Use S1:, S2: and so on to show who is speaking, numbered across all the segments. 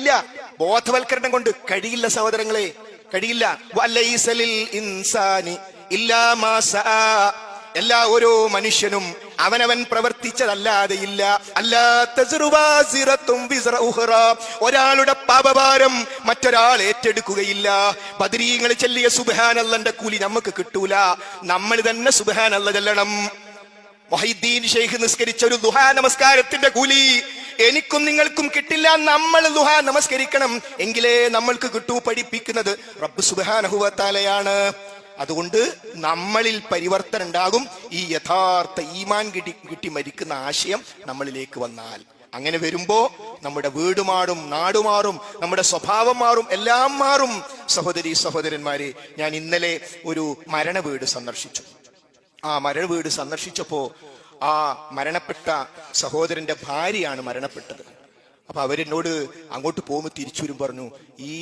S1: ഇല്ല. ബോധവൽക്കരണം കൊണ്ട് കഴിയില്ല സഹോദരങ്ങളെ, കഴിയില്ല. വലൈസലിൽ ഇൻസാനി ഇല്ലാ മാ സആ, എല്ലാ ഓരോ മനുഷ്യനും അവനവൻ പ്രവർത്തിച്ചതല്ലാതെ ഇല്ല. ഒരാളുടെ പാപഭാരം മറ്റൊരാൾ ഏറ്റെടുക്കുകയില്ല. ബദരീങ്ങൾ ചൊല്ലിയ സുബ്ഹാനല്ലാഹ്ന്റെ കൂലി നമുക്ക് കിട്ടൂല, നമ്മൾ തന്നെ സുബ്ഹാനല്ലാഹ് ചൊല്ലണം. മുഹൈദ്ദീൻ ശൈഖ് നിസ്കരിച്ച ഒരു ദുഹാ നമസ്കാരത്തിന്റെ കൂലി എനിക്കും നിങ്ങൾക്കും കിട്ടില്ല. നമ്മൾ ദുഹാ നമസ്കരിക്കണം, എങ്കിലേ നമ്മൾക്ക് കിട്ടൂ. പഠിപ്പിക്കുന്നത് റബ്ബ് സുബ്ഹാനഹു വ തആലയാണ്. അതുകൊണ്ട് നമ്മളിൽ പരിവർത്തനം ഉണ്ടാകും. ഈ യഥാർത്ഥ ഈമാൻ കിട്ടി മരിക്കുന്ന ആശയം നമ്മളിലേക്ക് വന്നാൽ, അങ്ങനെ വരുമ്പോ നമ്മുടെ വീട് മാറും, നാട് മാറും, നമ്മുടെ സ്വഭാവം മാറും, എല്ലാം മാറും. സഹോദരി സഹോദരന്മാരെ, ഞാൻ ഇന്നലെ ഒരു മരണ വീട് സന്ദർശിച്ചു. ആ മരണ വീട് സന്ദർശിച്ചപ്പോ ആ മരണപ്പെട്ട സഹോദരന്റെ ഭാര്യയാണ് മരണപ്പെട്ടത്. അപ്പൊ അവരെന്നോട് അങ്ങോട്ട് പോകുമ്പോൾ തിരിച്ചു വരും പറഞ്ഞു, ഈ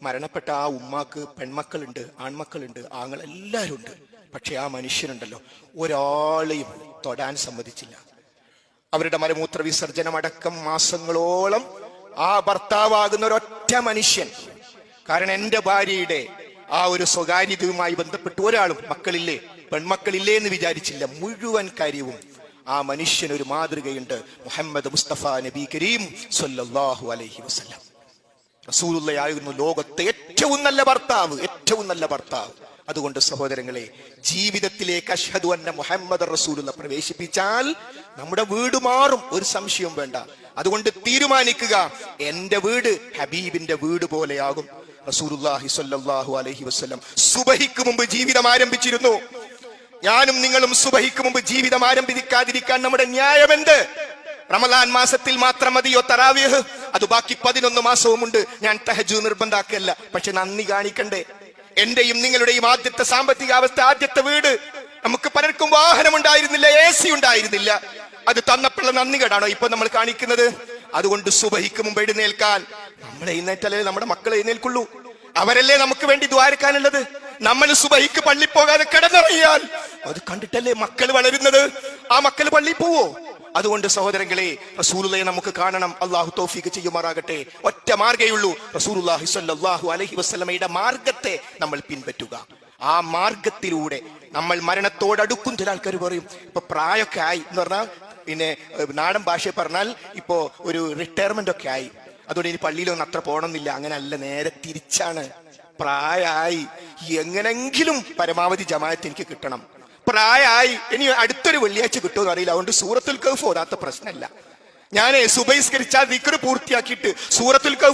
S1: മരണപ്പെട്ട ആ ഉമ്മാക്ക് പെൺമക്കളുണ്ട്, ആൺമക്കളുണ്ട്, ആങ്ങളെല്ലാവരും ഉണ്ട്. പക്ഷെ ആ മനുഷ്യനുണ്ടല്ലോ ഒരാളെയും തൊടാൻ സമ്മതിച്ചില്ല. അവരുടെ മലമൂത്ര വിസർജനം അടക്കം മാസങ്ങളോളം ആ ഭർത്താവാകുന്ന ഒരൊറ്റ മനുഷ്യൻ, കാരണം എന്റെ ഭാര്യയുടെ ആ ഒരു സ്വകാര്യതയുമായി ബന്ധപ്പെട്ട് ഒരാളും മക്കളില്ലേ പെൺമക്കളില്ലേ എന്ന് വിചാരിച്ചില്ല. മുഴുവൻ കാര്യവും ആ മനുഷ്യൻ ഒരു മാതൃകയുണ്ട്. മുഹമ്മദ് മുസ്തഫ നബി കരീം സ്വല്ലല്ലാഹു അലൈഹി വസല്ലം റസൂലുള്ളാഹിയായിരുന്നു ലോകത്തെ ഏറ്റവും നല്ല ഭർത്താവ്, ഏറ്റവും നല്ല ഭർത്താവ്. അതുകൊണ്ട് സഹോദരങ്ങളെ, ജീവിതത്തിലേക്ക് അഷ്ഹദു അന്ന മുഹമ്മദ് റസൂലുള്ള പ്രവേശിപ്പിച്ചാൽ നമ്മുടെ വീട് മാറും, ഒരു സംശയവും വേണ്ട. അതുകൊണ്ട് തീരുമാനിക്കുക, എന്റെ വീട് ഹബീബിന്റെ വീട് പോലെയാകും. റസൂലുള്ളാഹി സ്വല്ലല്ലാഹു അലൈഹി വസല്ലം സുബഹിക്ക് മുമ്പ് ജീവിതം ആരംഭിച്ചിരുന്നു. ഞാനും നിങ്ങളും സുബഹിക്ക് മുമ്പ് ജീവിതം ആരംഭിക്കാതിരിക്കാൻ നമ്മുടെ ന്യായമെന്ത്? റമദാൻ മാസത്തിൽ മാത്രം മതിയോ തറാവീഹ്? അത് ബാക്കി 11 മാസവുമുണ്ട്. ഞാൻ തഹജ്ജുദ് നിർബന്ധാക്കല്ല, പക്ഷെ നന്ദി കാണിക്കണ്ടേ? എന്റെയും നിങ്ങളുടെയും ആദ്യത്തെ സാമ്പത്തിക അവസ്ഥ, ആദ്യത്തെ വീട്, നമുക്ക് പലർക്കും വാഹനം ഉണ്ടായിരുന്നില്ല, AC ഉണ്ടായിരുന്നില്ല. അത് തന്നപ്പോഴുള്ള നന്ദി കേടാണോ ഇപ്പൊ നമ്മൾ കാണിക്കുന്നത്? അതുകൊണ്ട് സുബഹിക്ക് മുമ്പ് എഴുന്നേൽക്കാൻ നമ്മൾ എഴുന്നേറ്റല്ലേ നമ്മുടെ മക്കൾ എഴുന്നേൽക്കുള്ളൂ. അവരല്ലേ നമുക്ക് വേണ്ടി ദ്വാരക്കാനുള്ളത്. നമ്മൾ സുബഹിക്ക് പള്ളി പോകാതെ കിടന്നിറങ്ങിയാൽ അത് കണ്ടിട്ടല്ലേ മക്കൾ വളരുന്നത്. ആ മക്കൾ പള്ളി പോവോ? അതുകൊണ്ട് സഹോദരങ്ങളെ, റസൂലുള്ളാഹിയെ നമുക്ക് കാണണം. അള്ളാഹു തൗഫീഖ് ചെയ്യുമാറാകട്ടെ. ഒറ്റ മാർഗ്ഗേയുള്ളൂ, റസൂലുള്ളാഹി സ്വല്ലല്ലാഹു അലൈഹി വസല്ലമയുടെ മാർഗത്തെ നമ്മൾ പിൻപറ്റുക. ആ മാർഗത്തിലൂടെ നമ്മൾ മരണത്തോടടുക്കും. ചില ആൾക്കാർ പറയും ഇപ്പൊ പ്രായമൊക്കെ ആയി എന്ന് പറഞ്ഞാൽ, പിന്നെ നാടൻ ഭാഷയിൽ പറഞ്ഞാൽ ഇപ്പോ ഒരു റിട്ടയർമെന്റ് ഒക്കെ ആയി, അതുകൊണ്ട് ഇനി പള്ളിയിലൊന്നും അത്ര പോകണമെന്നില്ല. അങ്ങനെ അല്ല, നേരെ തിരിച്ചാണ്. പ്രായമായി, എങ്ങനെങ്കിലും പരമാവധി ജമാഅത്ത് എനിക്ക് കിട്ടണം. പ്രായമായി, ഇനി അടുത്തൊരു വെള്ളിയാഴ്ച കിട്ടുമെന്ന് അറിയില്ല. അതുകൊണ്ട് സൂറത്തുൽ കഹ്ഫ് ഓതാത്ത പ്രശ്നമല്ല. ഞാൻ സുബഹിസ്കരിച്ചാൽ ദിക്ർ പൂർത്തിയാക്കിയിട്ട് സൂറത്തുൽ കഹ്ഫ്